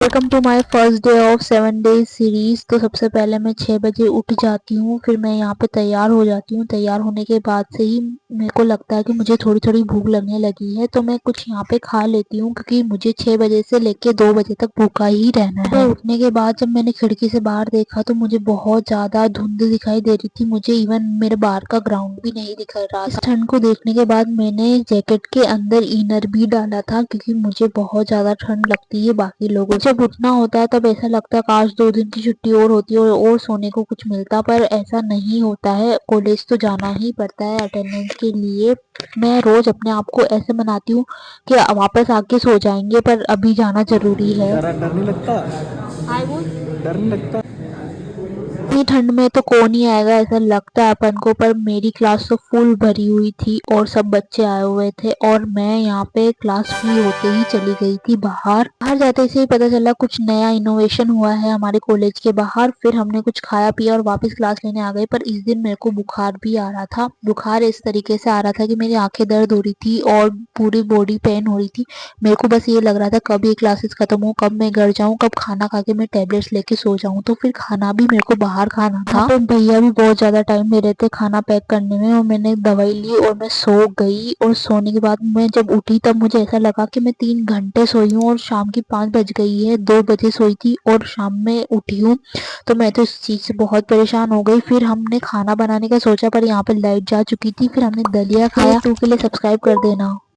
Welcome to my first day of 7 days series. तो सबसे पहले मैं 6 बजे उठ जाती हूँ, फिर मैं यहाँ पे तैयार हो जाती हूँ। तैयार होने के बाद से ही मेरे को लगता है कि मुझे थोड़ी थोड़ी भूख लगने लगी है, तो मैं कुछ यहाँ पे खा लेती हूँ क्योंकि मुझे 6 बजे से लेके 2 बजे तक भूखा ही रहना है। तो उठने के बाद जब मैंने खिड़की से बाहर देखा तो मुझे बहुत ज्यादा धुंध दिखाई दे रही थी। मुझे इवन मेरे बाहर का ग्राउंड भी नहीं दिख रहा था। इस ठंड को देखने के बाद मैंने जैकेट के अंदर इनर भी डाला था क्योंकि मुझे बहुत ज्यादा ठंड लगती है बाकी लोगों से। जब उठना होता है तब ऐसा लगता है काश 2 दिन की छुट्टी और होती है और सोने को कुछ मिलता, पर ऐसा नहीं होता है। कॉलेज तो जाना ही पड़ता है अटेंडेंस के लिए। मैं रोज अपने आप को ऐसे मनाती हूँ कि वापस आके सो जाएंगे, पर अभी जाना जरूरी है। डर नहीं लगता? हाय बोल। डर नहीं लगता? इतनी ठंड में तो कौन ही आएगा, ऐसा लगता है अपन को। पर मेरी क्लास तो फुल भरी हुई थी और सब बच्चे आए हुए थे और मैं यहाँ पे क्लास फ्री होते ही चली गई थी बाहर। बाहर जाते से ही पता चला कुछ नया इनोवेशन हुआ है हमारे कॉलेज के बाहर। फिर हमने कुछ खाया पिया और वापस क्लास लेने आ गए। पर इस दिन मेरे को बुखार भी आ रहा था। बुखार इस तरीके से आ रहा था कि मेरी आंखें दर्द हो रही थी और पूरी बॉडी पेन हो रही थी। मेरे को बस ये लग रहा था कब ये क्लासेस खत्म हो, कब मैं घर जाऊं, कब खाना खा के मैं टेबलेट्स लेके सो जाऊं। तो फिर खाना भी मेरे को बाहर खाना था। तो भैया भी बहुत ज्यादा टाइम ले रहे थे खाना पैक करने में और मैंने दवाई ली और मैं सो गई। और सोने के बाद मैं जब उठी तब मुझे ऐसा लगा कि मैं 3 घंटे सोई हूँ और शाम की 5 बज गई है। 2 बजे सोई थी और शाम में उठी हूँ। तो मैं तो इस चीज से बहुत परेशान हो गई। फिर हमने खाना बनाने का सोचा पर यहाँ पे लाइट जा चुकी थी। फिर हमने दलिया खाया। 2 के लिए सब्सक्राइब कर देना।